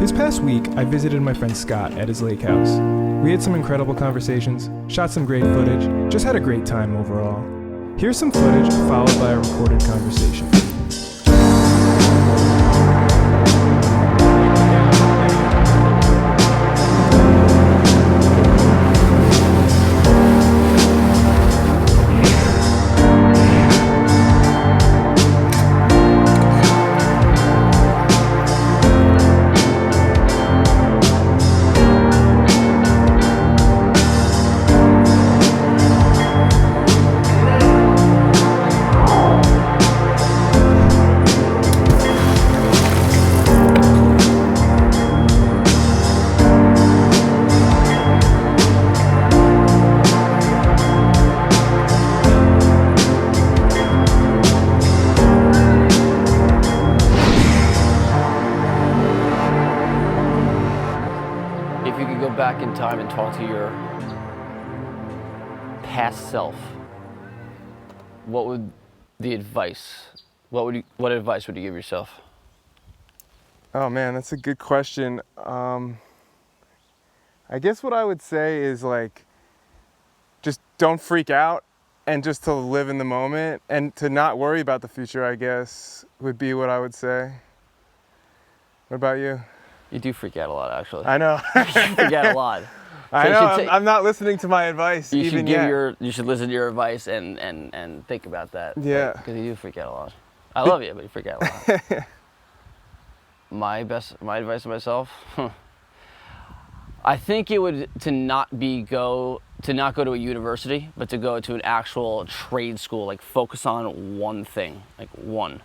This past week, I visited my friend Scott at his lake house. We had some incredible conversations, shot some great footage, just had a great time overall. Here's some footage followed by a recorded conversation. Back in time and talk to your past self, what would the advice, what advice would you give yourself? Oh man, that's a good question. I guess what I would say is like, just don't freak out and just to live in the moment and to not worry about the future, I guess, would be what I would say. What about you? You do freak out a lot, actually. I know. You freak out a lot. So I know. I'm not listening to my advice even yet. You should listen to your advice and think about that. Yeah. Because you do freak out a lot. I love you, but you freak out a lot. My advice to myself? I think it would to not go to a university, but to go to an actual trade school, like focus on one thing, like one.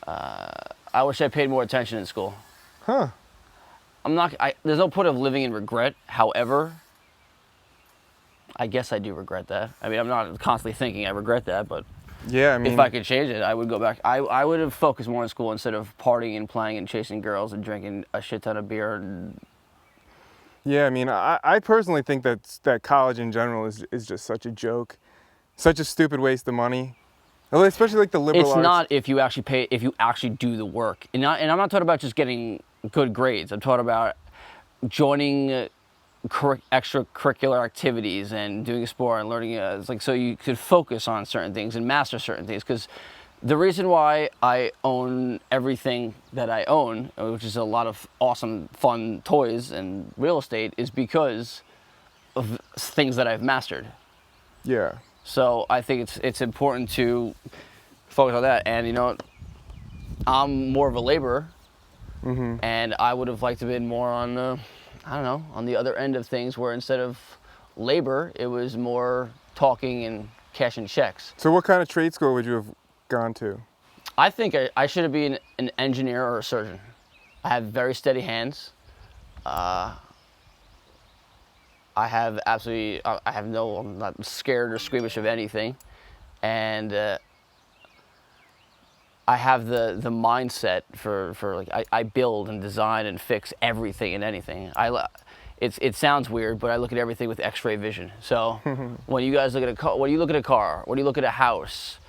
I wish I paid more attention in school. Huh. There's no point of living in regret. However, I guess I do regret that. I mean, I'm not constantly thinking I regret that, but yeah, I mean, if I could change it, I would go back. I would have focused more in school instead of partying and playing and chasing girls and drinking a shit ton of beer. Yeah, I mean, I personally think that college in general is just such a joke, such a stupid waste of money. Especially like the liberal arts. It's not if you actually do the work. And I'm not talking about just getting good grades. I'm talking about joining extracurricular activities and doing sport and learning. It's like so you could focus on certain things and master certain things. Because the reason why I own everything that I own, which is a lot of awesome, fun toys and real estate, is because of things that I've mastered. Yeah. So I think it's important to focus on that. And you know, I'm more of a laborer, and I would have liked to have been more on on the other end of things, where instead of labor, it was more talking and cashing checks. So what kind of trade school would you have gone to? I think I should have been an engineer or a surgeon. I have very steady hands. I'm not scared or squeamish of anything. And I have the mindset for like, I build and design and fix everything and anything. It sounds weird, but I look at everything with X-ray vision. So when you guys look at a car, when you look at a car, when you look at a house,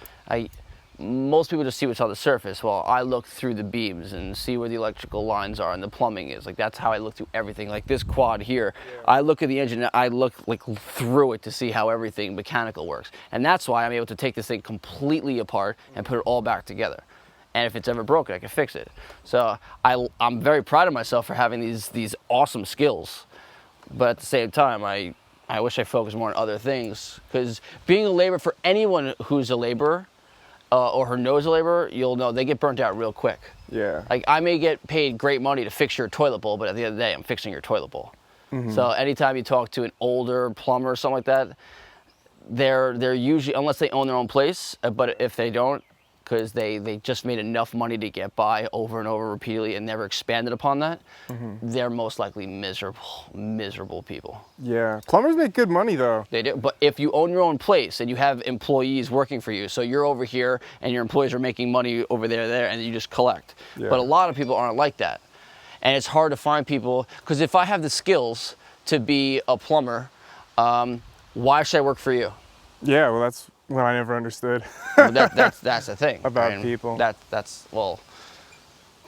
most people just see what's on the surface. Well, I look through the beams and see where the electrical lines are and the plumbing is. Like, that's how I look through everything. Like this quad here, I look at the engine, I look like through it to see how everything mechanical works. And that's why I'm able to take this thing completely apart and put it all back together. And if it's ever broken, I can fix it. So I'm very proud of myself for having these awesome skills. But at the same time, I wish I focused more on other things. Because being a laborer, for anyone who's a laborer, or who knows a laborer, you'll know they get burnt out real quick. Yeah. Like, I may get paid great money to fix your toilet bowl, but at the end of the day, I'm fixing your toilet bowl. So anytime you talk to an older plumber or something like that, they're usually, unless they own their own place, but if they don't, because they just made enough money to get by over and over repeatedly and never expanded upon that, they're most likely miserable people. Yeah, plumbers make good money though. They do, but if you own your own place and you have employees working for you, so you're over here and your employees are making money over there, and you just collect. Yeah. But a lot of people aren't like that. And it's hard to find people, because if I have the skills to be a plumber, why should I work for you? Yeah, well, that's what I never understood. That's the thing. About people. Well,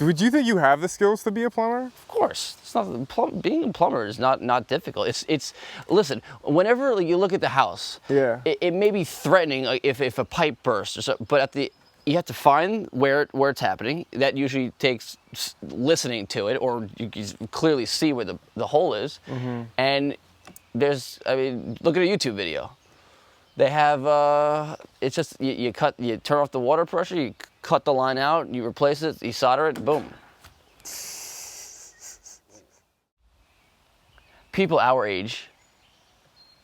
Would you think you have the skills to be a plumber? Of course, it's not being a plumber is not difficult. It's listen. Whenever you look at the house, Yeah. it may be threatening if a pipe bursts or something, but you have to find where it's happening. That usually takes listening to it, or you can clearly see where the hole is. Mm-hmm. And look at a YouTube video. They have it's just you turn off the water pressure, you cut the line out, you replace it, you solder it, boom. People our age.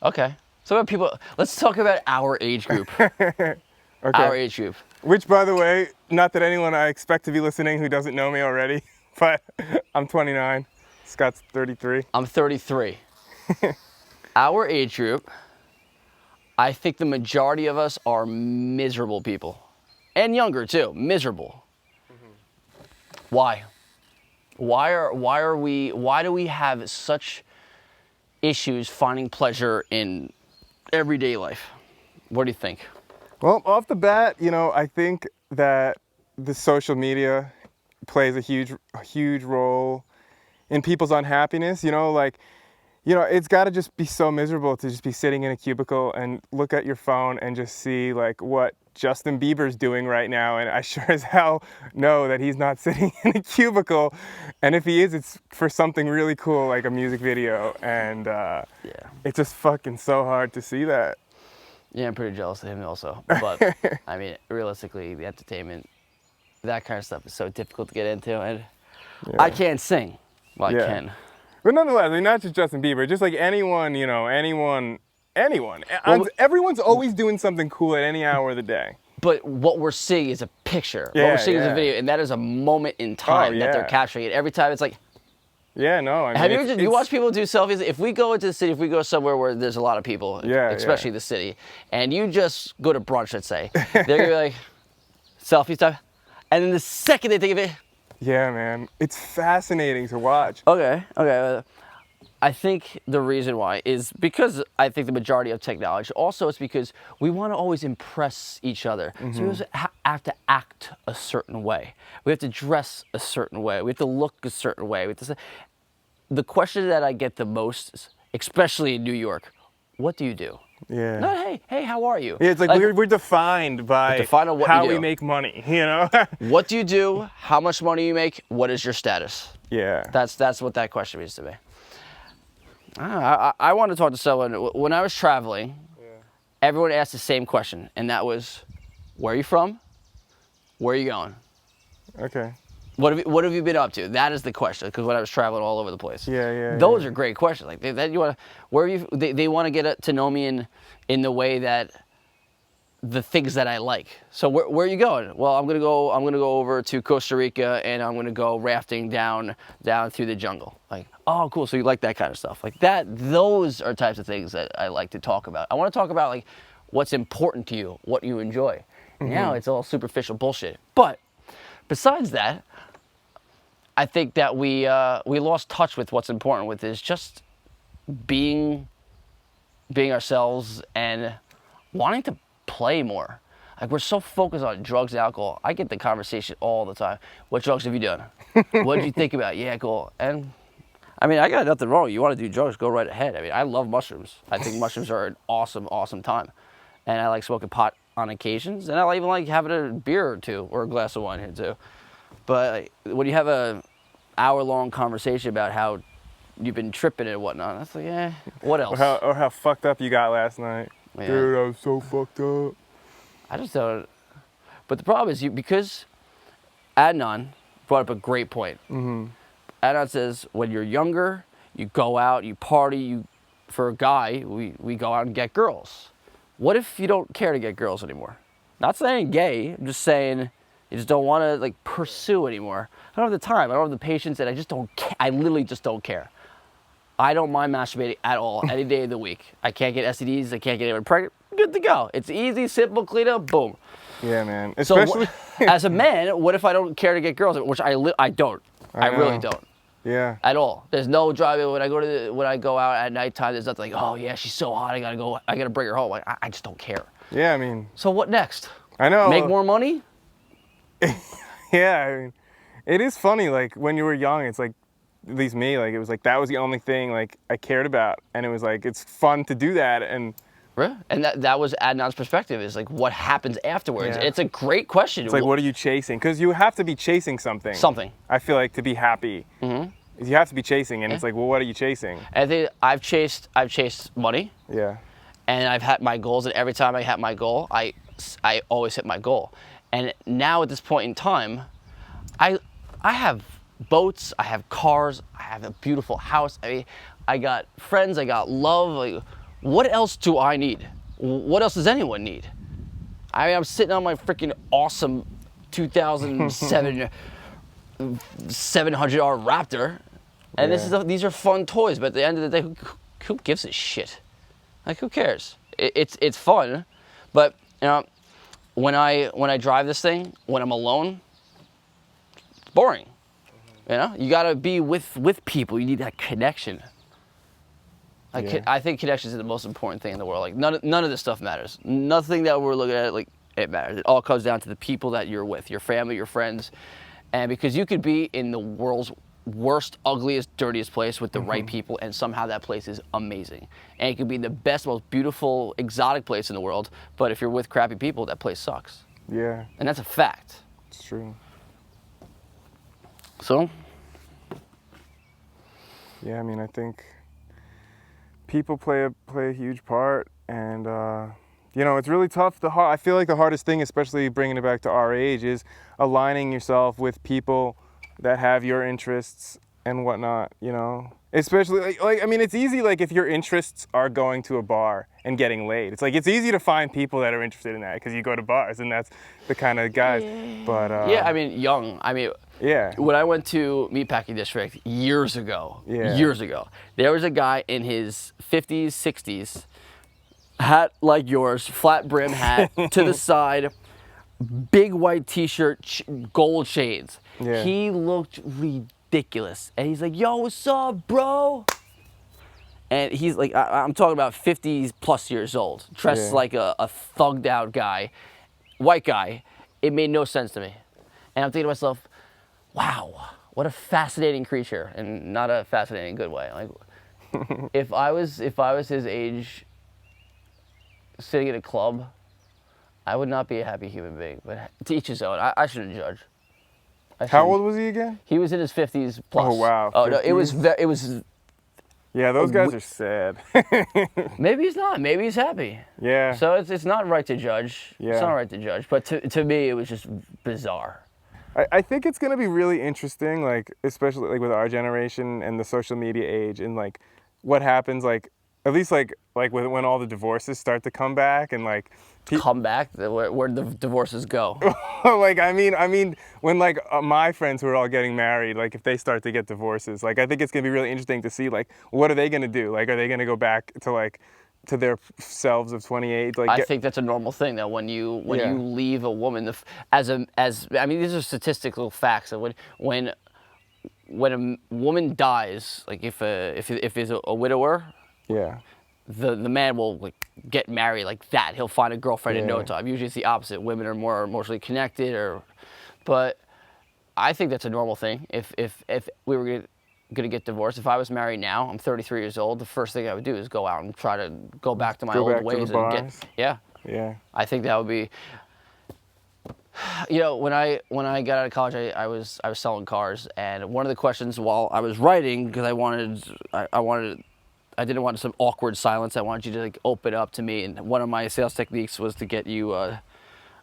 Okay. So about people, let's talk about our age group. Okay. Our age group. Which, by the way, not that anyone I expect to be listening who doesn't know me already, but I'm 29. Scott's 33. I'm 33. Our age group, I think the majority of us are miserable people. And younger too, miserable. Mm-hmm. Why? Why do we have such issues finding pleasure in everyday life? What do you think? Well, off the bat, I think that the social media plays a huge role in people's unhappiness. It's got to just be so miserable to just be sitting in a cubicle and look at your phone and just see like what Justin Bieber's doing right now. And I sure as hell know that he's not sitting in a cubicle. And if he is, it's for something really cool, like a music video. And it's just fucking so hard to see that. Yeah, I'm pretty jealous of him also. But realistically, the entertainment, that kind of stuff is so difficult to get into. And I can't sing. Well, I can. But nonetheless, not just Justin Bieber, just like anyone, anyone. Well, everyone's always doing something cool at any hour of the day. But what we're seeing is a picture. What we're seeing is a video, and that is a moment in time that they're capturing it. Every time it's like... Yeah, no, I mean... Have you watched people do selfies? If we go into the city, if we go somewhere where there's a lot of people, especially the city, and you just go to brunch, let's say, they're going to be like, selfie time. And then the second they think of it... Yeah, man. It's fascinating to watch. Okay. I think the reason why is because I think the majority of technology. Also, it's because we want to always impress each other. Mm-hmm. So we always have to act a certain way. We have to dress a certain way. We have to look a certain way. The question that I get the most, especially in New York, what do you do? Yeah. Not, hey, how are you? Yeah, it's like we're defined by how we make money, What do you do? How much money you make? What is your status? Yeah. That's what that question means to me. I want to talk to someone. When I was traveling, everyone asked the same question, and that was, where are you from? Where are you going? Okay. What have you been up to? That is the question, because when I was traveling all over the place. Those are great questions. Like that, you want to, where are you? They want to get to know me in the way that the things that I like. So where are you going? Well, I'm gonna go over to Costa Rica, and I'm gonna go rafting down through the jungle. Like, oh, cool. So you like that kind of stuff, like that. Those are types of things that I like to talk about. I want to talk about like what's important to you, what you enjoy. Mm-hmm. Now it's all superficial bullshit. But besides that, I think that we lost touch with what's important with is just being ourselves and wanting to play more. Like, we're so focused on drugs and alcohol. I get the conversation all the time. What drugs have you done? What did you think about? Yeah, cool. And I mean, I got nothing wrong. You want to do drugs, go right ahead. I mean, I love mushrooms. I think mushrooms are an awesome time. And I like smoking pot on occasions. And I even like having a beer or two or a glass of wine here too. But when you have a hour-long conversation about how you've been tripping and whatnot, that's like, what else? Or how fucked up you got last night. Yeah. Dude, I was so fucked up. I just don't. But the problem is because Adnan brought up a great point. Mm-hmm. Adnan says when you're younger, you go out, you party. For a guy, we go out and get girls. What if you don't care to get girls anymore? Not saying gay. I'm just saying you just don't want to like pursue anymore. I don't have the time. I don't have the patience, and I just don't. I literally just don't care. I don't mind masturbating at all, any day of the week. I can't get STDs, I can't get anyone pregnant. Good to go. It's easy, simple, clean up, boom. Yeah, man. Especially as a man, what if I don't care to get girls? Which I don't. I really don't. Yeah. At all. There's no driving when I go out at nighttime. There's nothing like, oh yeah, she's so hot. I gotta bring her home. Like, I just don't care. Yeah, I mean. So what next? I know. Make more money? Yeah, I mean, It is funny, like when you were young, it's like, at least me, like it was like that was the only thing like I cared about, and it was like it's fun to do that, and Really? And that was Adnan's perspective, is like what happens afterwards. Yeah. It's a great question. it's like what are you chasing? Because you have to be chasing something. Something. I feel like to be happy, you have to be chasing, and it's like, well, what are you chasing? I think I've chased money, Yeah, and I've had my goals, and every time I hit my goal, I always hit my goal. And now at this point in time, I have boats, I have cars, I have a beautiful house. I mean, I got friends, I got love. Like, what else do I need? What else does anyone need? I mean, I'm sitting on my freaking awesome 2007 700R Raptor, and these are fun toys. But at the end of the day, who gives a shit? Like, who cares? It's fun, but you know, when I drive this thing, when I'm alone, it's boring. You know, you gotta be with people. You need that connection. Like, I think connections is the most important thing in the world. Like, none of this stuff matters. Nothing that we're looking at, like, it matters. It all comes down to the people that you're with, your family, your friends, and because you could be in the world's worst, ugliest, dirtiest place with the right people, and somehow that place is amazing. And it could be the best, most beautiful, exotic place in the world, but if you're with crappy people, that place sucks. yeah, And that's a fact. it's true. So, Yeah, I mean, I think people play a huge part, and you know, it's really tough. I feel like the hardest thing, especially bringing it back to our age, is aligning yourself with people that have your interests and whatnot. You know, especially like I mean, it's easy like if your interests are going to a bar and getting laid. It's like it's easy to find people that are interested in that because you go to bars and that's the kind of guys. But yeah, I mean, young. I mean, yeah. when I went to Meatpacking District years ago, there was a guy in his 50s, 60s, hat like yours, flat brim hat to the side, big white t-shirt, gold shades. Yeah. He looked ridiculous. And he's like, yo, what's up, bro? And he's like, I'm talking about 50 plus years old, dressed like a thugged out guy, white guy. It made no sense to me. And I'm thinking to myself, wow, what a fascinating creature, and not a fascinating good way. Like, if I was his age, sitting at a club, I would not be a happy human being. But to each his own. I shouldn't judge. How old was he again? He was in his 50s plus. Oh wow. Oh no, it was. Yeah, those guys are sad. Maybe he's not. Maybe he's happy. Yeah. So it's not right to judge. Yeah. It's not right to judge. But to me, it was just bizarre. I think it's gonna be really interesting, like especially like with our generation and the social media age, and like what happens, like at least like when all the divorces start to come back, and like Come back? Where the divorces go? like I mean when like my friends who are all getting married, like if they start to get divorces, like I think it's gonna be really interesting to see like what are they gonna do? Like are they gonna go back to like to their selves of 28? Like I think that's a normal thing, that when you leave a woman, as I mean, these are statistical facts, that when a woman dies, like if he's a widower, yeah. the man will like get married like that. He'll find a girlfriend in no time. Usually it's the opposite. Women are more emotionally connected, but I think that's a normal thing. If we were gonna get divorced, if I was married now, I'm 33 years old, the first thing I would do is go out and try to go back to my old ways and get Yeah. I think that would be, you know, when I got out of college, I was selling cars, and one of the questions while I was writing, because I didn't want some awkward silence. I wanted you to like open up to me, and one of my sales techniques was to get you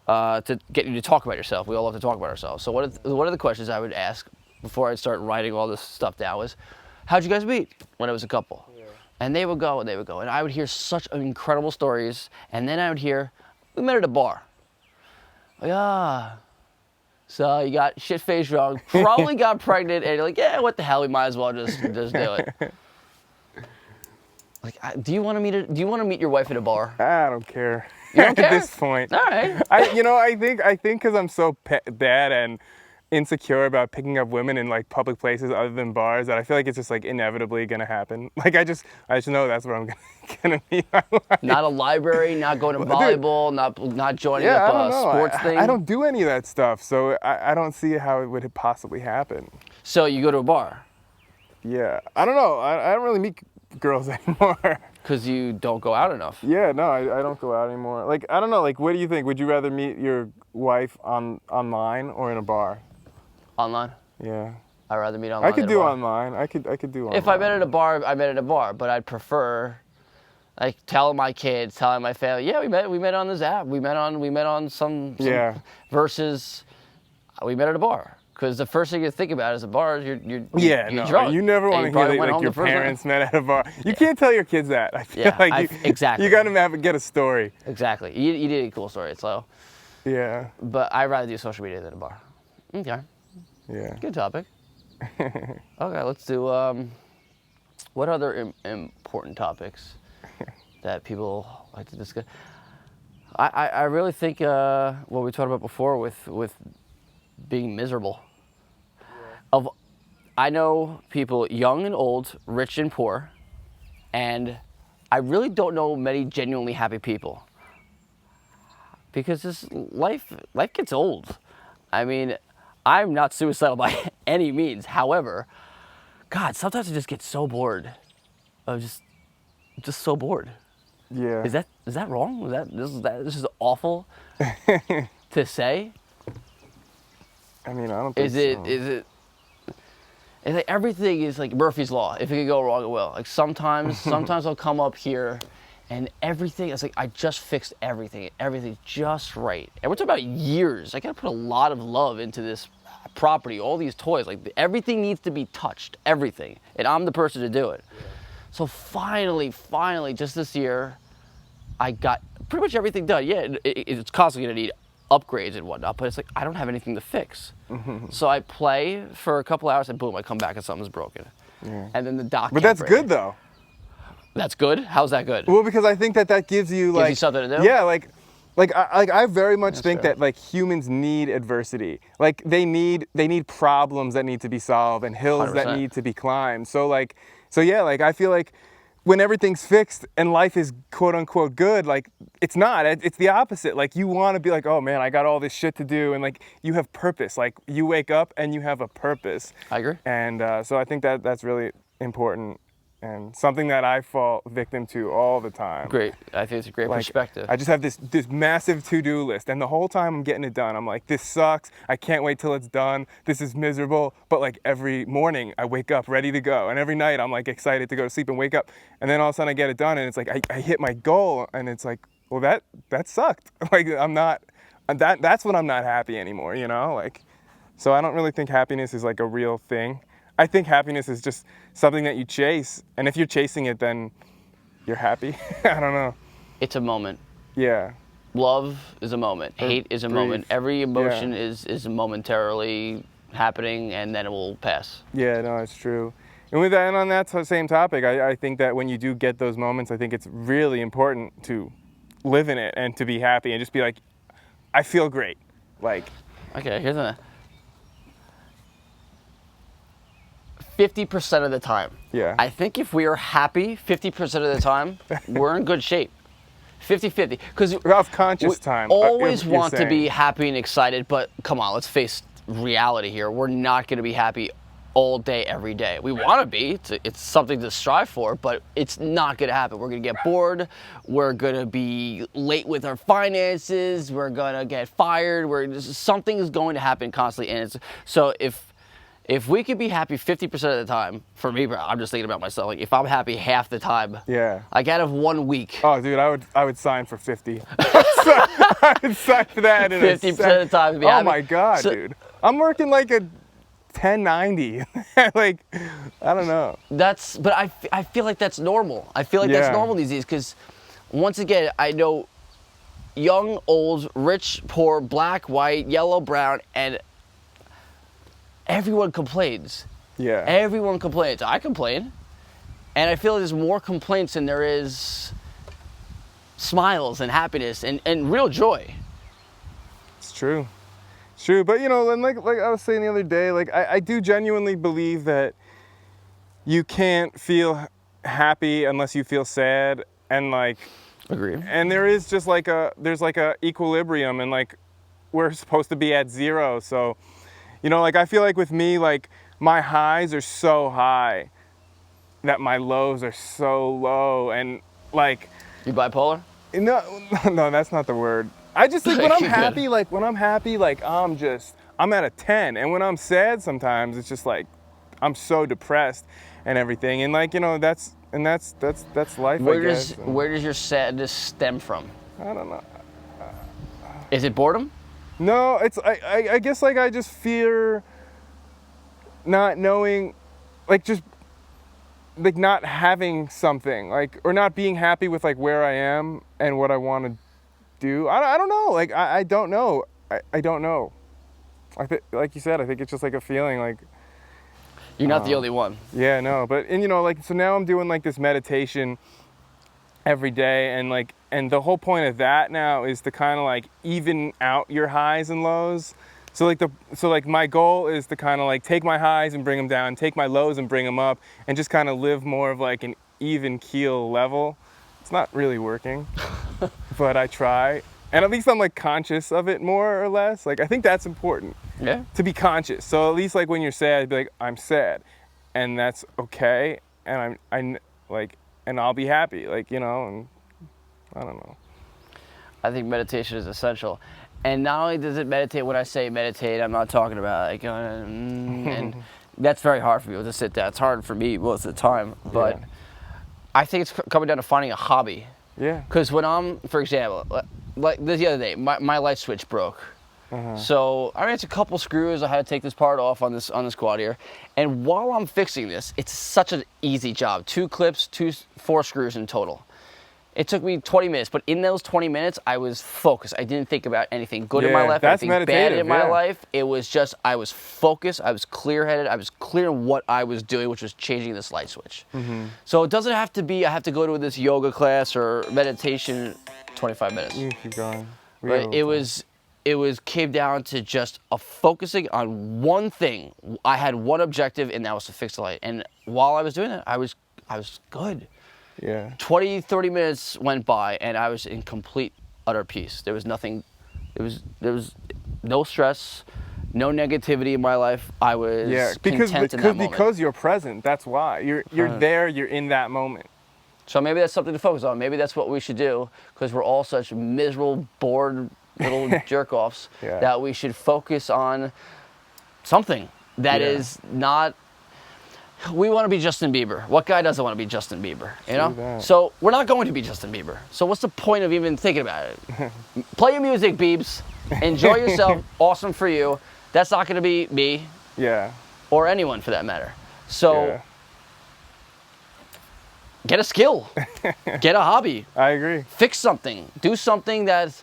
to talk about yourself. We all love to talk about ourselves. So one of the questions I would ask before I'd start writing all this stuff down was, how'd you guys meet when it was a couple? Yeah. And they would go, and I would hear such incredible stories, and then I would hear, we met at a bar. Yeah. So you got shit-faced drunk, probably got pregnant, and you're like, yeah, what the hell? We might as well just do it. Like, do you want to meet your wife at a bar? I don't care. You don't care? At this point. All right. I think because I'm so bad insecure about picking up women in like public places other than bars that I feel like it's just like inevitably gonna happen. Like I just know that's where I'm gonna meet my wife. Not a library, not going to Dude. volleyball, not joining Yeah, I up don't a know. sports thing. I don't do any of that stuff, so I don't see how it would possibly happen. So you go to a bar Yeah, I don't know. I don't really meet girls anymore. because you don't go out enough. Yeah, no, I don't go out anymore. Like, I don't know, like, what do you think? Would you rather meet your wife online or in a bar? Online. Yeah. I'd rather meet online. I could than a do bar. online. I could do online. If I met at a bar, I met at a bar, but I'd prefer, like, telling my kids, telling my family, yeah, we met on this app. We met on some Yeah. versus we met at a bar. Because the first thing you think about is a bar, you're drunk. You never want to hear that, like your parents met at a bar. You can't tell your kids that. I feel like exactly. You gotta get a story. Exactly. You did a cool story, so. Yeah. But I'd rather do social media than a bar. Okay. Yeah. Good topic. Okay, let's do, what other important topics that people like to discuss? I really think what we talked about before with being miserable. I know people young and old, rich and poor, and I really don't know many genuinely happy people. Because this life gets old. I mean, I'm not suicidal by any means. However, God, sometimes I just get so bored. I'm just so bored. Yeah. Is that wrong? This is awful to say? I mean, I don't think so. It's like everything is like Murphy's Law. If it could go wrong, it will. Like sometimes I'll come up here and everything, it's like I just fixed everything. Everything's just right. And we're talking about years. I gotta put a lot of love into this property, all these toys. Like everything needs to be touched, everything. And I'm the person to do it. Yeah. So finally, just this year, I got pretty much everything done. Yeah, it's constantly gonna need upgrades and whatnot, but it's like I don't have anything to fix. So I play for a couple hours and boom, I come back and something's broken. Yeah. And then the dock. But that's good though. That's good? How's that good? Well, because I think that gives you like something to do. Yeah, I very much think that like humans need adversity. Like they need problems that need to be solved and hills 100%. That need to be climbed. So yeah, like I feel like when everything's fixed and life is quote unquote good, like it's not. It's the opposite. Like you want to be like, oh man, I got all this shit to do, and like you have purpose. Like you wake up and you have a purpose. I agree. And so I think that's really important. And something that I fall victim to all the time. Great. I think it's a great perspective. I just have this massive to-do list, and the whole time I'm getting it done, I'm like, this sucks. I can't wait till it's done. This is miserable. But like every morning I wake up ready to go, and every night I'm like excited to go to sleep and wake up, and then all of a sudden I get it done, and it's like I hit my goal, and it's like, well that sucked. Like I'm not. That's when I'm not happy anymore. You know, like. So I don't really think happiness is like a real thing. I think happiness is just something that you chase, and if you're chasing it, then you're happy. I don't know. It's a moment. Yeah. Love is a moment. Hate is a moment. Every emotion is momentarily happening, and then it will pass. Yeah, no, it's true. And with that, and on that same topic, I think that when you do get those moments, I think it's really important to live in it and to be happy and just be like, I feel great. Like. Okay, here's a. 50% of the time. Yeah. I think if we are happy 50% of the time, we're in good shape. 50-50. Because of conscious time. Always want to be happy and excited, but come on, let's face reality here. We're not going to be happy all day, every day. We want to be. It's something to strive for, but it's not going to happen. We're going to get bored. We're going to be late with our finances. We're going to get fired. Something is going to happen constantly. And so if we could be happy 50% of the time, for me, bro, I'm just thinking about myself. Like if I'm happy half the time, like out of 1 week. Oh, dude, I would sign for 50. I would sign for that. 50% of the time to be happy. Oh my God, dude, I'm working like a 1090. Like I don't know. But I feel like that's normal. I feel like that's normal these days because, once again, I know young, old, rich, poor, black, white, yellow, brown, and everyone complains. Yeah. Everyone complains. I complain. And I feel like there's more complaints than there is smiles and happiness and real joy. It's true. It's true, but you know, and like I was saying the other day, like I do genuinely believe that you can't feel happy unless you feel sad, and like, Agreed. and there is just like there's like a equilibrium, and like we're supposed to be at zero. So, you know, like I feel like with me, like my highs are so high that my lows are so low, and like, You bipolar? no, that's not the word. I just think when I'm You're happy, good. like when I'm happy, like I'm at a 10, and when I'm sad, sometimes it's just like I'm so depressed and everything, and like, you know, that's life, I guess. Where does your sadness stem from? I don't know. Is it boredom? No, it's I guess like I just fear not knowing, like just like not having something, like, or not being happy with like where I am and what I want to do. I don't know. Like I don't know. I don't know. Like you said, I think it's just like a feeling, like. You're not the only one. Yeah, no, but, and you know, like, so now I'm doing like this meditation every day, and like, and the whole point of that now is to kind of like even out your highs and lows. So like my goal is to kind of like take my highs and bring them down, take my lows and bring them up, and just kind of live more of like an even keel level. It's not really working, but I try. And at least I'm like conscious of it more or less. Like I think that's important. Yeah. To be conscious. So at least like when you're sad, be like, I'm sad, and that's okay, and I'm like, and I'll be happy, like, you know, and I don't know. I think meditation is essential. And not only does it meditate, when I say meditate, I'm not talking about like, and that's very hard for people to sit down. It's hard for me most of the time, but Yeah. I think it's coming down to finding a hobby. Yeah. Because when I'm, for example, like this the other day, my light switch broke. So I mean, it's a couple screws. I had to take this part off on this quad here, and while I'm fixing this, it's such an easy job. 2 clips, 4 screws in total. It took me 20 minutes, but in those 20 minutes, I was focused. I didn't think about anything good in my Yeah, life, that's anything bad meditative, in my yeah. life. It was just, I was focused, I was clear-headed, I was clear on what I was doing, which was changing this light switch. So it doesn't have to be, I have to go to this yoga class or meditation 25 minutes. You keep going. But it came down to just a focusing on one thing. I had one objective, and that was to fix the light. And while I was doing that, I was good. Yeah. 20, 30 minutes went by, and I was in complete, utter peace. There was nothing, there was no stress, no negativity in my life. I was content in that moment. Because you're present. That's why you're there. You're in that moment. So maybe that's something to focus on. Maybe that's what we should do, because we're all such miserable, bored little jerk-offs, Yeah. that we should focus on something that is not. We want to be Justin Bieber. What guy doesn't want to be Justin Bieber? You know? that. So we're not going to be Justin Bieber. So what's the point of even thinking about it? Play your music, Biebs. Enjoy yourself. Awesome for you. That's not going to be me Yeah. or anyone for that matter. So Yeah. get a skill. Get a hobby. I agree. Fix something. Do something that's.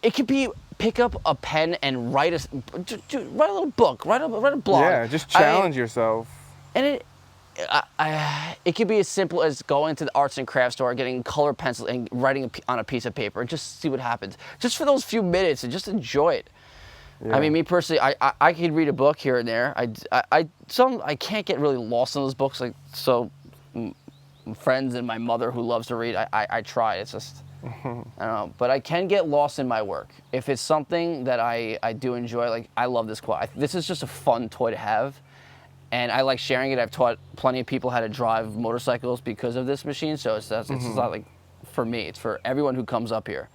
It could be pick up a pen and write a little book. Write a blog. Yeah. Just challenge yourself. And it could be as simple as going to the arts and crafts store, getting color pencils and writing on a piece of paper and just see what happens. Just for those few minutes and just enjoy it. Yeah. I mean, me personally, I could read a book here and there. I can't get really lost in those books. Like, so friends and my mother who loves to read, I try. It's just, I don't know. But I can get lost in my work. If it's something that I do enjoy, like I love this quad. This is just a fun toy to have. And I like sharing it. I've taught plenty of people how to drive motorcycles because of this machine. So it's not like for me. It's for everyone who comes up here.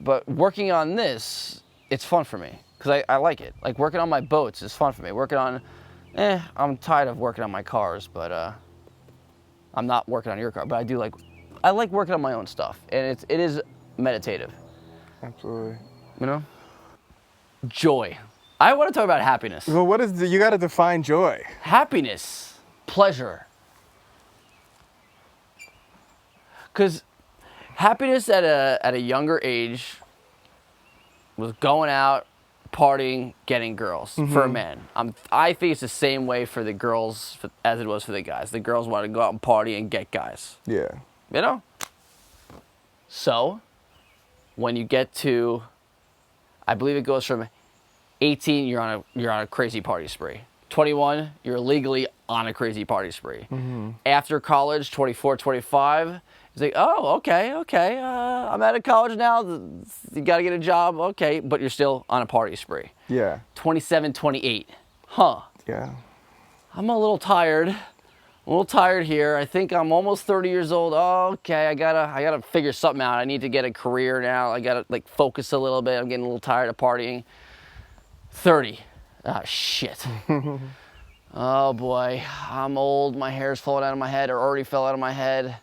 But working on this, it's fun for me because I like it. Like working on my boats is fun for me. Working on, I'm tired of working on my cars, but I'm not working on your car. But I like working on my own stuff, and it is meditative. Absolutely. You know, joy. I want to talk about happiness. Well, you got to define joy. Happiness, pleasure. Because happiness at a younger age was going out, partying, getting girls for a man. I think it's the same way for the girls as it was for the guys. The girls want to go out and party and get guys. Yeah. You know? So, when you get to, I believe it goes from 18, you're on a crazy party spree. 21, you're legally on a crazy party spree. After college, 24, 25, it's like, oh, okay. I'm out of college now. You got to get a job, okay, but you're still on a party spree. Yeah. 27, 28, huh? Yeah. I'm a little tired. Here. I think I'm almost 30 years old. Oh, okay, I gotta figure something out. I need to get a career now. I gotta like focus a little bit. I'm getting a little tired of partying. 30. Ah, shit. Oh boy, I'm old. My hair's falling out of my head, or already fell out of my head.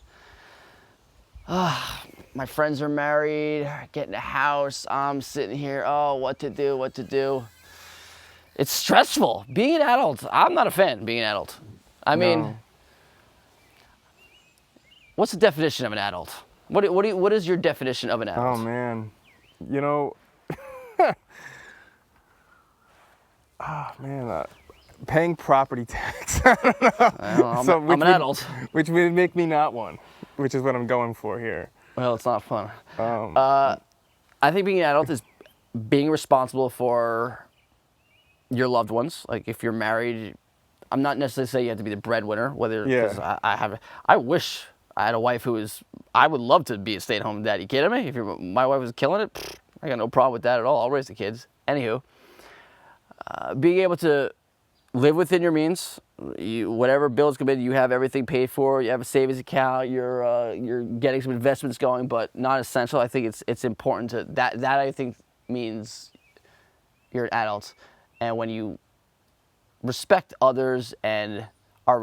My friends are married, getting a house. I'm sitting here. Oh, what to do? It's stressful. Being an adult, I'm not a fan of being an adult. I mean, what's the definition of an adult? What is your definition of an adult? Oh man, paying property tax. I'm an adult. Which would make me not one, which is what I'm going for here. Well, it's not fun. I think being an adult is being responsible for your loved ones. Like if you're married, I'm not necessarily saying you have to be the breadwinner. Because I wish I had a wife I would love to be a stay-at-home dad. You kidding me? If my wife was killing it, I got no problem with that at all. I'll raise the kids. Anywho, being able to live within your means, whatever bills come in, you have everything paid for. You have a savings account. You're getting some investments going, but not essential. I think it's important to that. I think means you're an adult, and when you respect others and are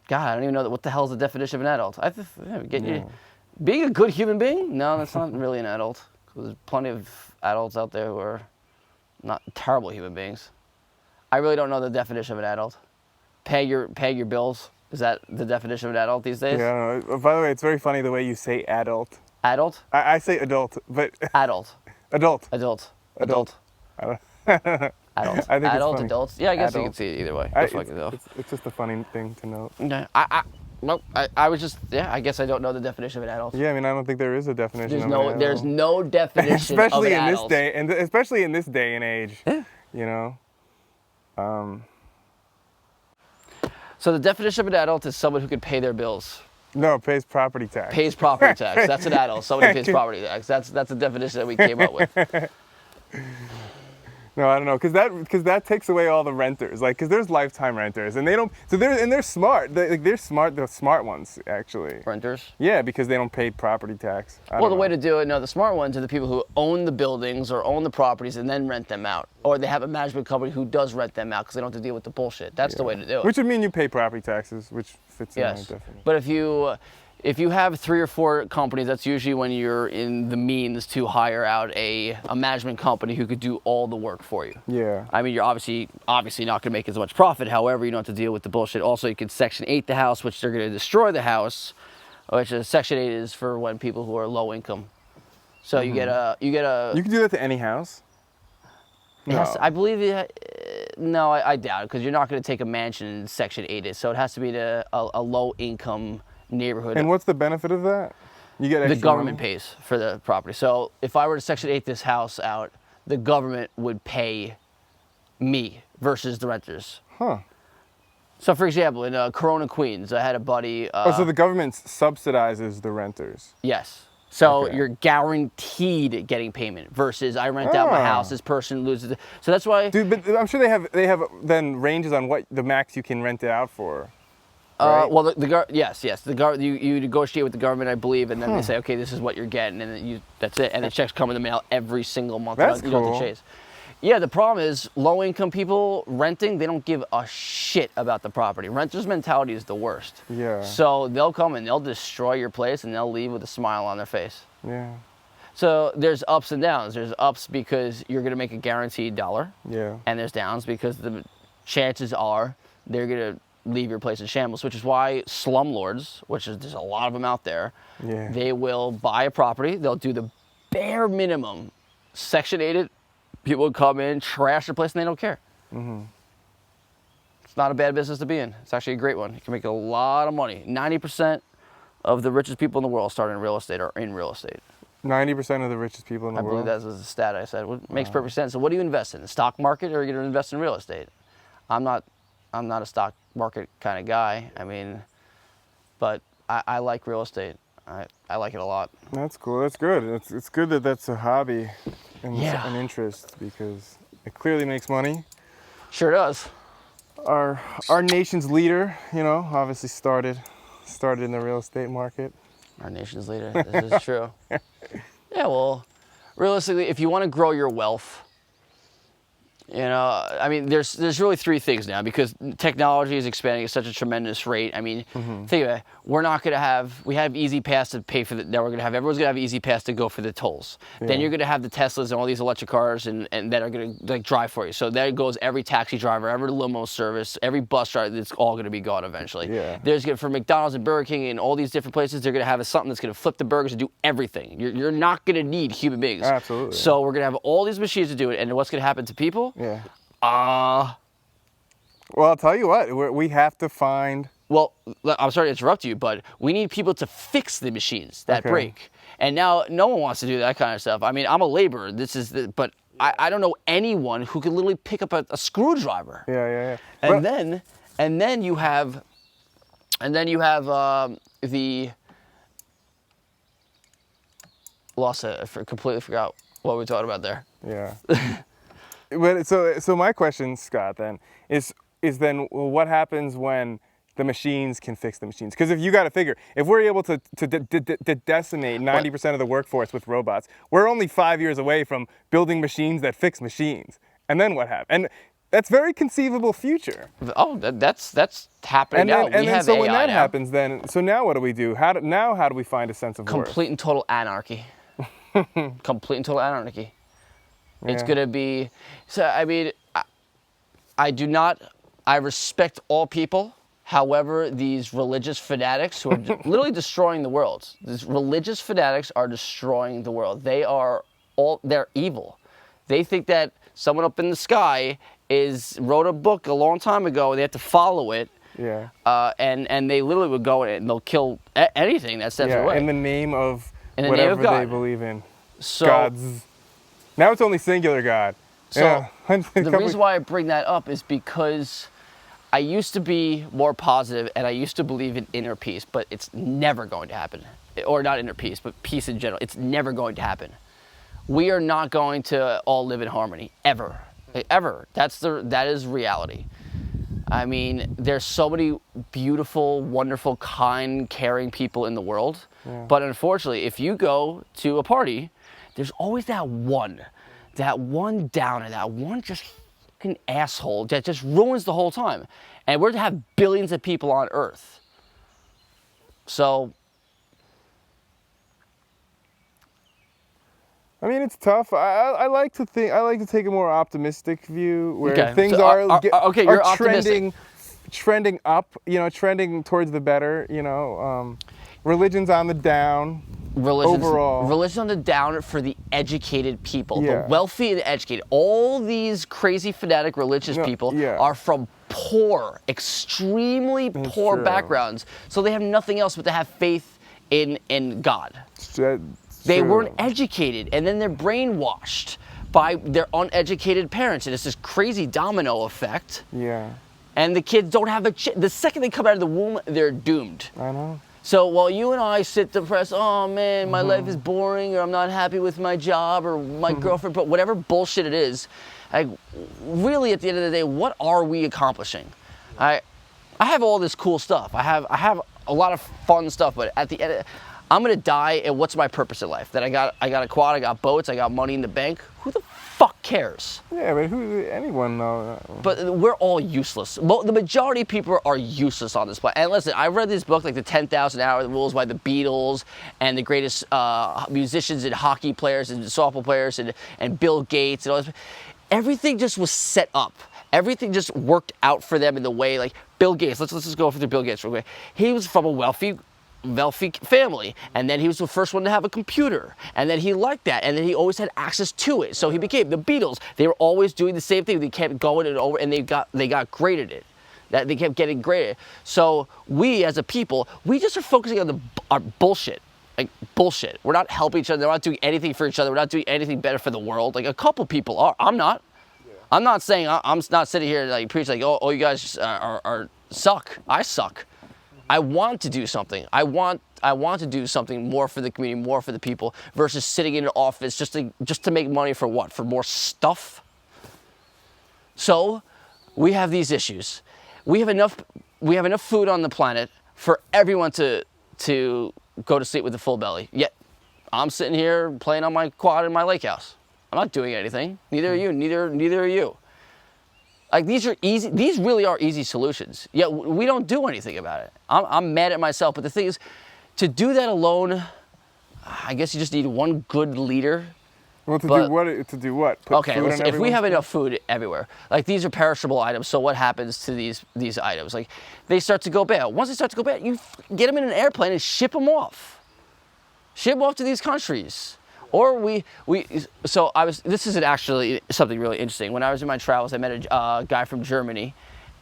God, I don't even know what the hell is the definition of an adult. Being a good human being? No, that's not really an adult. There's plenty of adults out there who are not terrible human beings. I really don't know the definition of an adult. Pay your bills. Is that the definition of an adult these days? Yeah. By the way, it's very funny the way you say adult. Adult? I say adult, but adult. Adult. Adult. I don't. Adult. I think Adult, it's funny. Adults. Yeah, I guess Adult. you can see it either way. It's just a funny thing to note. Okay. I was just, I guess I don't know the definition of an adult. Yeah, I mean, I don't think there is a definition of an adult. There's no definition especially of an in adult. this day, and especially in this day and age. Yeah. So the definition of an adult is someone who can pay their bills. No, pays property tax. Pays property tax. That's an adult. Someone who pays property tax. That's the definition that we came up with. No, I don't know, because that takes away all the renters, like, because there's lifetime renters, and they don't, so they're smart, they're smart, the smart ones, actually. Renters? Yeah, because they don't pay property tax. Well, the way to do it, no, the smart ones are the people who own the buildings or own the properties and then rent them out. Or they have a management company who does rent them out because they don't have to deal with the bullshit. That's the way to do it. Which would mean you pay property taxes, which fits in my definition. But if you have 3 or 4 companies, that's usually when you're in the means to hire out a management company who could do all the work for you. Yeah. I mean, you're obviously not going to make as much profit. However, you don't have to deal with the bullshit. Also, you can Section 8 the house, which they're going to destroy the house, which is Section 8 is for when people who are low income. So you get a. You can do that to any house? No. I believe no, I doubt it, because you're not going to take a mansion in Section 8 is. So it has to be a low income neighborhood. And what's the benefit of that? You get extra the government money? pays for the property. So if I were to Section 8 this house out, the government would pay me versus the renters. Huh. So for example, in Corona, Queens, I had a buddy. So the government subsidizes the renters? Yes. So Okay. you're guaranteed getting payment versus I rent out my house, this person loses it. So that's why. Dude, but I'm sure they have then ranges on what the max you can rent it out for. Right? Well, yes, you negotiate with the government, I believe, and then they say, okay, this is what you're getting, and then that's it. And the checks come in the mail every single month. That's you don't have cool. to chase. Yeah, the problem is low-income people renting, they don't give a shit about the property. Renters' mentality is the worst. Yeah. So they'll come and they'll destroy your place, and they'll leave with a smile on their face. Yeah. So there's ups and downs. There's ups because you're going to make a guaranteed dollar. Yeah. And there's downs because the chances are they're going to leave your place in shambles, which is why slumlords, there's a lot of them out there, they will buy a property, they'll do the bare minimum, Section 8 it, people would come in, trash the place, and they don't care. Mm-hmm. It's not a bad business to be in. It's actually a great one. You can make a lot of money. 90% of the richest people in the world starting in real estate are in real estate. 90% of the richest people in the I believe world. that was the stat I said. It makes perfect sense. So what do you invest in? The stock market, or are you going to invest in real estate? I'm not a stock market kind of guy. I mean, but I like real estate. I like it a lot. That's cool. That's good. It's good that that's a hobby and Yeah. an interest, because it clearly makes money. Sure does. Our nation's leader, obviously started in the real estate market. Our nation's leader. This is true. Yeah, well, realistically, if you want to grow your wealth, I mean, there's really three things now, because technology is expanding at such a tremendous rate. I mean, think of it. We have Easy Pass to pay for everyone's gonna have Easy Pass to go for the tolls. Yeah. Then you're gonna have the Teslas and all these electric cars and that are gonna drive for you. So there goes every taxi driver, every limo service, every bus driver. It's all gonna be gone eventually. Yeah. For McDonald's and Burger King and all these different places, they're gonna have something that's gonna flip the burgers and do everything. You're not gonna need human beings. Absolutely. So we're gonna have all these machines to do it, and what's gonna happen to people? Yeah. Well, I'll tell you what. We have to find. Well, I'm sorry to interrupt you, but we need people to fix the machines that Okay. break. And now no one wants to do that kind of stuff. I mean, I'm a laborer. But I don't know anyone who can literally pick up a screwdriver. Yeah. And then you have the lost it. I completely forgot what we were talking about there. Yeah. But so my question, Scott, then is then, well, what happens when the machines can fix the machines? Because if you got to figure, if we're able to decimate 90% of the workforce with robots, we're only 5 years away from building machines that fix machines. And then what happens? And that's very conceivable future. Oh, that's happening now. And then AI when that now. happens, so now what do we do? How do we find a sense of worth? Complete and total anarchy. Complete and total anarchy. It's Yeah. going to be, so I mean, I respect all people. However, these religious fanatics who are literally destroying the world, these religious fanatics are destroying the world. They're evil. They think that someone up in the sky wrote a book a long time ago and they have to follow it. Yeah. And they literally would go and they'll kill anything that steps away. In the name of In the name of whatever God. they believe in. So, God's. Now it's only singular God. So yeah. the reason why I bring that up is because I used to be more positive and I used to believe in inner peace, but it's never going to happen. Or not inner peace, but peace in general. It's never going to happen. We are not going to all live in harmony, ever. Ever. That is reality. I mean, there's so many beautiful, wonderful, kind, caring people in the world. Yeah. But unfortunately, if you go to a party, there's always that one downer, that one just fucking asshole that just ruins the whole time. And we're to have billions of people on Earth. So, I mean, it's tough. I like to take a more optimistic view where Okay. things So, are you're optimistic. trending up, trending towards the better, religion's on the down. Religion's on the down for the educated people, Yeah. the wealthy and the educated. All these crazy fanatic religious people yeah. are from extremely poor true. backgrounds, so they have nothing else but to have faith in God. They True. weren't educated, and then they're brainwashed by their uneducated parents, and it's this crazy domino effect. Yeah, And the kids don't have the second they come out of the womb, they're doomed. I know. So while you and I sit depressed, oh man, my life is boring, or I'm not happy with my job, or my girlfriend, but whatever bullshit it is, really at the end of the day, what are we accomplishing? I have all this cool stuff. I have a lot of fun stuff, but at the end, I'm gonna die, and what's my purpose in life? That I got a quad, I got boats, I got money in the bank. Who the fuck cares? Yeah, but anyone though? But we're all useless. The majority of people are useless on this planet. And listen, I read this book, like the 10,000 Hour Rules by the Beatles and the greatest musicians and hockey players and softball players and Bill Gates and all this. Everything just was set up. Everything just worked out for them in the way, like Bill Gates. Let's just go through Bill Gates real quick. He was from a wealthy family, and then he was the first one to have a computer, and then he liked that, and then he always had access to it, so he became the Beatles. They were always doing the same thing. They kept going and over, and they got great at it. That they kept getting great at it. So we as a people, we just are focusing on our bullshit. Like, bullshit. We're not helping each other. We're not doing anything for each other. We're not doing anything better for the world. Like, a couple people are. I'm not. Yeah. I'm not saying, I'm not sitting here like preach like, oh, you guys are suck. I suck. I want to do something. I want to do something more for the community, more for the people, versus sitting in an office just to make money for what? For more stuff? So, we have these issues. We have enough food on the planet for everyone to go to sleep with a full belly. Yet, I'm sitting here playing on my quad in my lake house. I'm not doing anything. Neither are you. Neither are you. Like, these are easy. These really are easy solutions. Yet we don't do anything about it. I'm mad at myself. But the thing is, to do that alone, I guess you just need one good leader. Well, to do what? Put okay, listen, if we have enough food everywhere, like, these are perishable items, so what happens to these items? Like, they start to go bad. Once they start to go bad, you get them in an airplane and ship them off. Ship them off to these countries. Or this is actually something really interesting. When I was in my travels, I met a guy from Germany,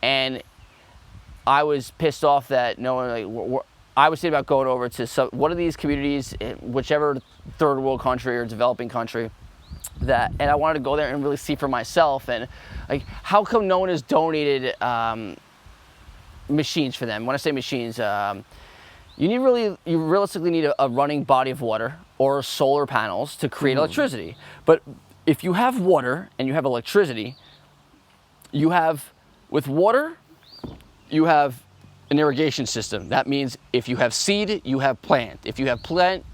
and I was pissed off that no one, like, I was thinking about going over to one of these communities, whichever third world country or developing country, and I wanted to go there and really see for myself. And, like, how come no one has donated machines for them? When I say machines, you realistically need a running body of water or solar panels to create electricity. But if you have water and you have electricity, with water, you have an irrigation system. That means if you have seed, you have plant. If you have plant,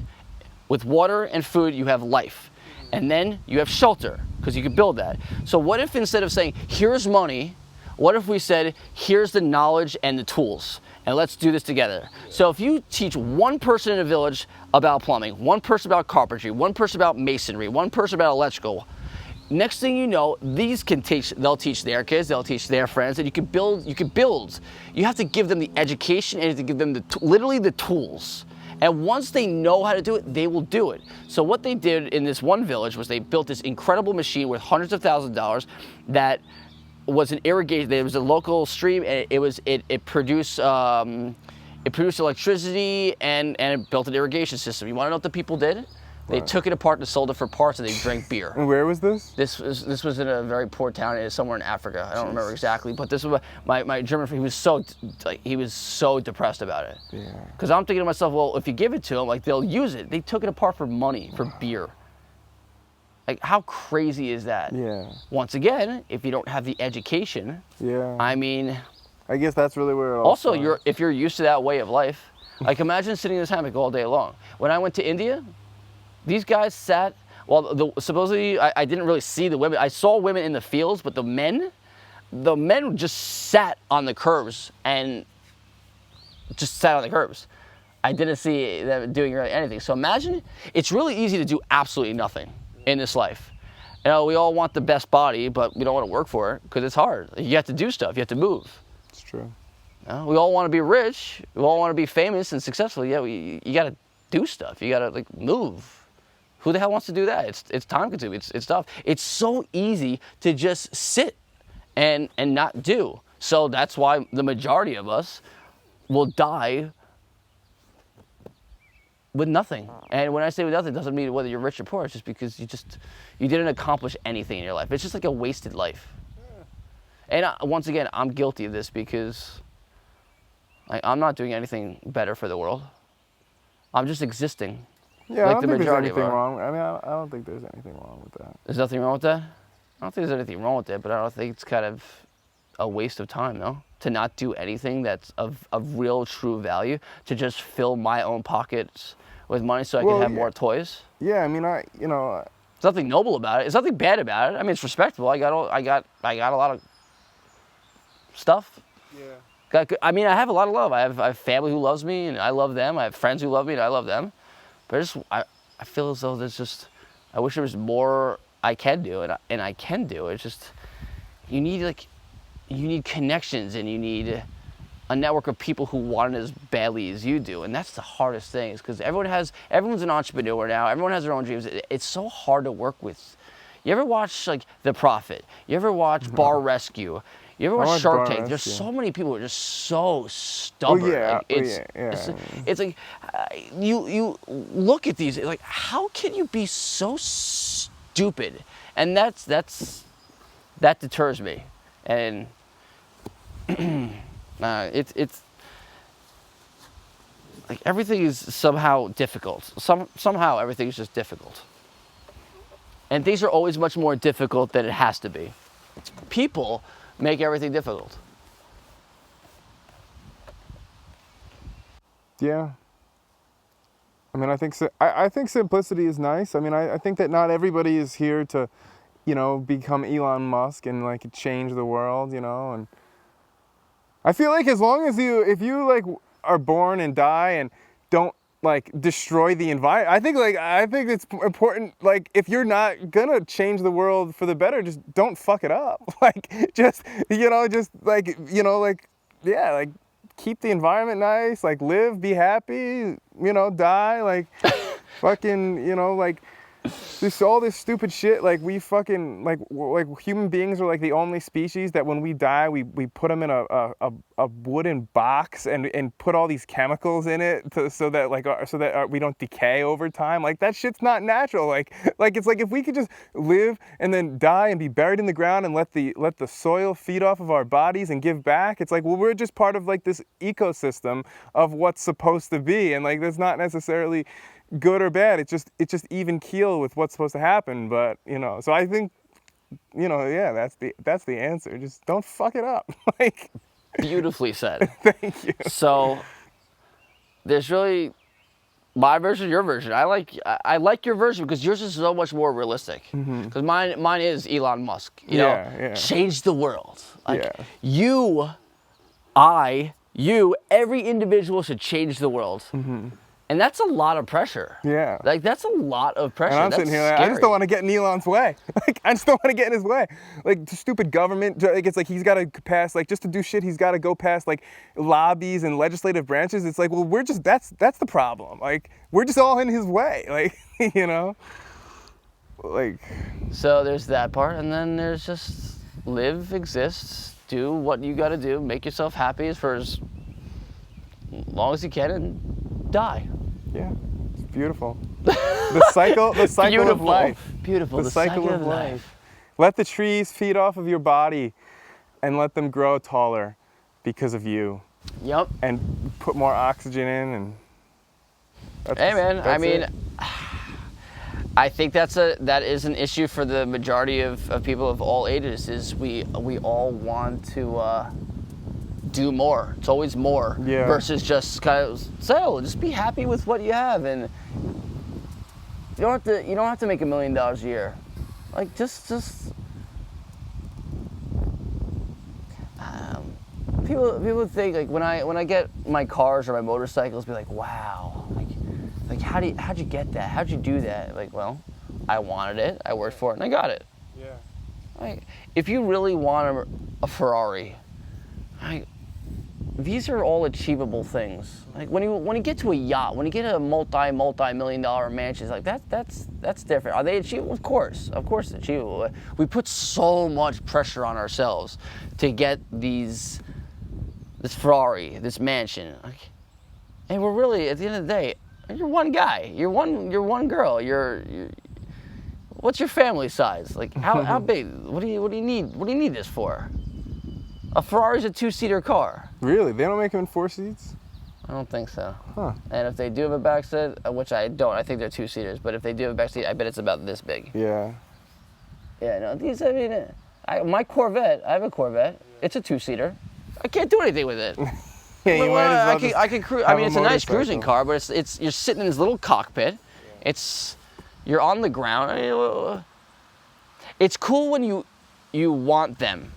with water and food, you have life. And then you have shelter, because you can build that. So what if, instead of saying, here's money, what if we said, here's the knowledge and the tools, and let's do this together? So if you teach one person in a village about plumbing, one person about carpentry, one person about masonry, one person about electrical, next thing you know, they'll teach their kids, they'll teach their friends, and you can build. You have to give them the education, and you have to give them literally the tools. And once they know how to do it, they will do it. So what they did in this one village was they built this incredible machine worth hundreds of thousands of dollars that was an irrigation. There was a local stream, and it produced electricity, and it built an irrigation system. You want to know what the people did? They took it apart and sold it for parts, and they drank beer. And where was this? This was in a very poor town. It is somewhere in Africa. I don't remember exactly, but this was my German friend. He was so depressed about it. Yeah. Because I'm thinking to myself, well, if you give it to them, like, they'll use it. They took it apart for money, for beer. Like, how crazy is that? Yeah. Once again, if you don't have the education. Yeah. I mean. I guess that's really where it all also, starts. if you're used to that way of life, like, imagine sitting in this hammock all day long. When I went to India, these guys sat, supposedly, I didn't really see the women. I saw women in the fields, but the men just sat on the curbs and just sat on the curbs. I didn't see them doing really anything. So imagine, it's really easy to do absolutely nothing in this life. You know, we all want the best body, but we don't want to work for it because it's hard. You have to do stuff. You have to move. It's true. You know, we all want to be rich. We all want to be famous and successful. Yeah, you got to do stuff. You got to, like, move. Who the hell wants to do that? It's time consuming. It's tough. It's so easy to just sit and not do. So that's why the majority of us will die with nothing. And when I say with nothing, it doesn't mean whether you're rich or poor. It's just because you didn't accomplish anything in your life. It's just like a wasted life. And once again, I'm guilty of this because, like, I'm not doing anything better for the world. I'm just existing. Yeah, like, I don't think there's anything wrong. I mean, I don't think there's anything wrong with that. There's nothing wrong with that? I don't think there's anything wrong with it, but I don't think it's kind of a waste of time, though, to not do anything that's of real, true value, to just fill my own pockets with money so I can have more toys. Yeah, I mean, there's nothing noble about it. There's nothing bad about it. I mean, it's respectable. I got a lot of stuff. Yeah. I mean, I have a lot of love. I have family who loves me, and I love them. I have friends who love me, and I love them. But I feel as though I wish there was more I can do, and I can do. It's just, you need connections, and you need a network of people who want it as badly as you do. And that's the hardest thing, is because everyone's an entrepreneur now. Everyone has their own dreams. It's so hard to work with. You ever watch, like, The Prophet? You ever watch Bar Rescue? You ever watch watch Shark Gorman, Tank? There's yeah. so many people who are just so stubborn. yeah, Like, it's like you look at these like, how can you be so stupid? And that deters me. And it's like everything is somehow difficult. Somehow everything is just difficult. And things are always much more difficult than it has to be. People make everything difficult. Yeah. I mean, I think simplicity is nice. I mean, I think that not everybody is here to, become Elon Musk and like change the world, and I feel like as long as if you like are born and die and don't like destroy the environment, I think it's important. Like, if you're not gonna change the world for the better, just don't fuck it up. Like, like keep the environment nice. Like, live, be happy. Die. Like, fucking. Like. This all this stupid shit, like we fucking like human beings are like the only species that when we die we put them in a wooden box and put all these chemicals in it so that we don't decay over time. Like, that shit's not natural. Like it's like if we could just live and then die and be buried in the ground and let the soil feed off of our bodies and give back. It's like, well, we're just part of like this ecosystem of what's supposed to be, and like that's not necessarily good or bad. It's just even keel with what's supposed to happen. But so I think yeah, that's the answer. Just don't fuck it up. Like, Beautifully said. thank you. So there's really my version, your version. I like your version because yours is so much more realistic. Because mine is Elon Musk. Yeah. Change the world. Like, Yeah. every individual should change the world. And that's a lot of pressure. Yeah. Like, that's a lot of pressure. And I'm that's sitting here, like, I scary. just don't want to get in Elon's way. Like, I just don't want to get in his way. Like, the stupid government, like, it's like he's got to pass, like, just to do shit, he's got to go past, like, lobbies and legislative branches. It's like, well, that's the problem. Like, we're just all in his way. Like, Like. So there's that part, and then there's just live, exist, do what you got to do, make yourself happy for as long as you can, and die. Yeah, it's beautiful. The cycle Beautiful. of life. Beautiful. The cycle of life. Let the trees feed off of your body and let them grow taller because of you. Yep. And put more oxygen in, and hey man, I mean, I think that is an issue for the majority of people of all ages. Is we all want to do more. It's always more versus just kind of just be happy with what you have, and you don't have to make $1 million a year. Like, just people think, like, when I get my cars or my motorcycles, be like, wow, like how'd you get that? How'd you do that? Like, well, I wanted it, I worked for it, and I got it. Yeah. Like, if you really want a Ferrari, these are all achievable things. Like, when you get to a yacht, when you get a multi-million-dollar mansion, like that's different. Are they achievable? Of course it's achievable. We put so much pressure on ourselves to get this Ferrari, this mansion, and we're really, at the end of the day, you're one guy, you're one girl, you're what's your family size? Like, how big? What do you need? What do you need this for? A Ferrari's a 2-seater car. Really? They don't make them in 4 seats? I don't think so. Huh. And if they do have a back seat, which I don't, I think they're 2-seaters, but if they do have a back seat, I bet it's about this big. Yeah. Yeah, no, these, I mean, my Corvette, I have a Corvette. It's a 2-seater. I can't do anything with it. Yeah, you might as well I can cruise. I mean, it's a nice cruising car, but it's you're sitting in this little cockpit. Yeah. You're on the ground. I mean, it's cool when you want them,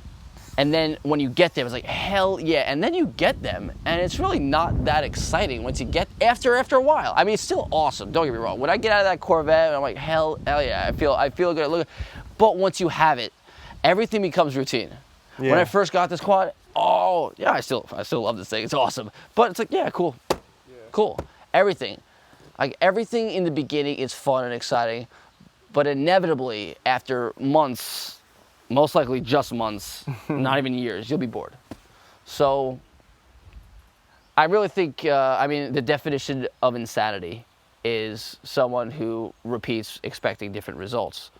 and then when you get them, it's like, hell yeah. And then you get them, and it's really not that exciting once you get after a while. I mean, it's still awesome. Don't get me wrong. When I get out of that Corvette, I'm like, hell yeah. I feel good. But once you have it, everything becomes routine. Yeah. When I first got this quad, oh yeah, I still love this thing. It's awesome. But it's like, yeah, cool. Cool. Everything in the beginning is fun and exciting, but inevitably after months, most likely just months, not even years. You'll be bored. So I really think, I mean, the definition of insanity is someone who repeats expecting different results.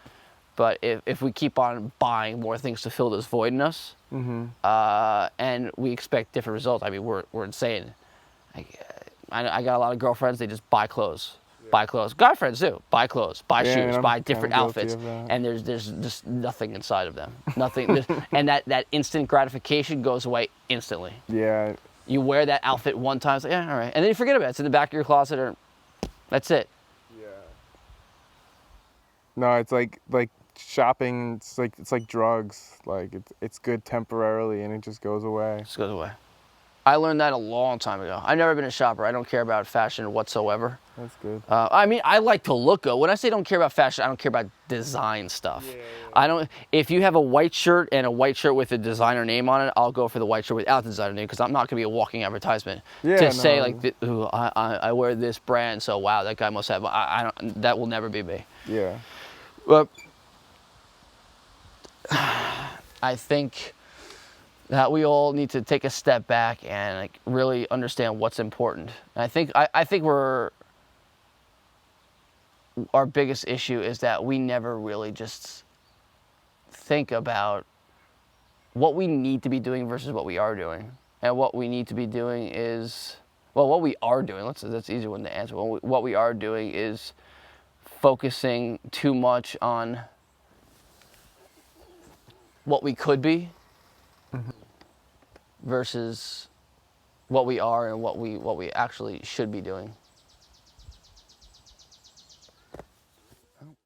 But if we keep on buying more things to fill this void in us, and we expect different results, I mean, we're insane. I got a lot of girlfriends, they just buy clothes. Buy clothes. Guy friends do. Buy clothes, buy shoes, buy different outfits, and there's just nothing inside of them. Nothing, and that instant gratification goes away instantly. Yeah. You wear that outfit one time, it's like, yeah, all right, and then you forget about it. It's in the back of your closet, or that's it. Yeah. No, it's like shopping. It's like drugs. Like it's good temporarily, and it just goes away. Just goes away. I learned that a long time ago. I've never been a shopper. I don't care about fashion whatsoever. That's good. I mean, I like to look good. When I say don't care about fashion, I don't care about design stuff. Yeah. I don't. If you have a white shirt and a white shirt with a designer name on it, I'll go for the white shirt without the designer name because I'm not going to be a walking advertisement to say like, ooh, I wear this brand, so wow, that guy must have. I don't. That will never be me. Yeah. But I think that we all need to take a step back and like really understand what's important. And I think our biggest issue is that we never really just think about what we need to be doing versus what we are doing. And what we need to be doing is, well, what we are doing, that's an easier one to answer. What we are doing is focusing too much on what we could be versus what we are and what we actually should be doing.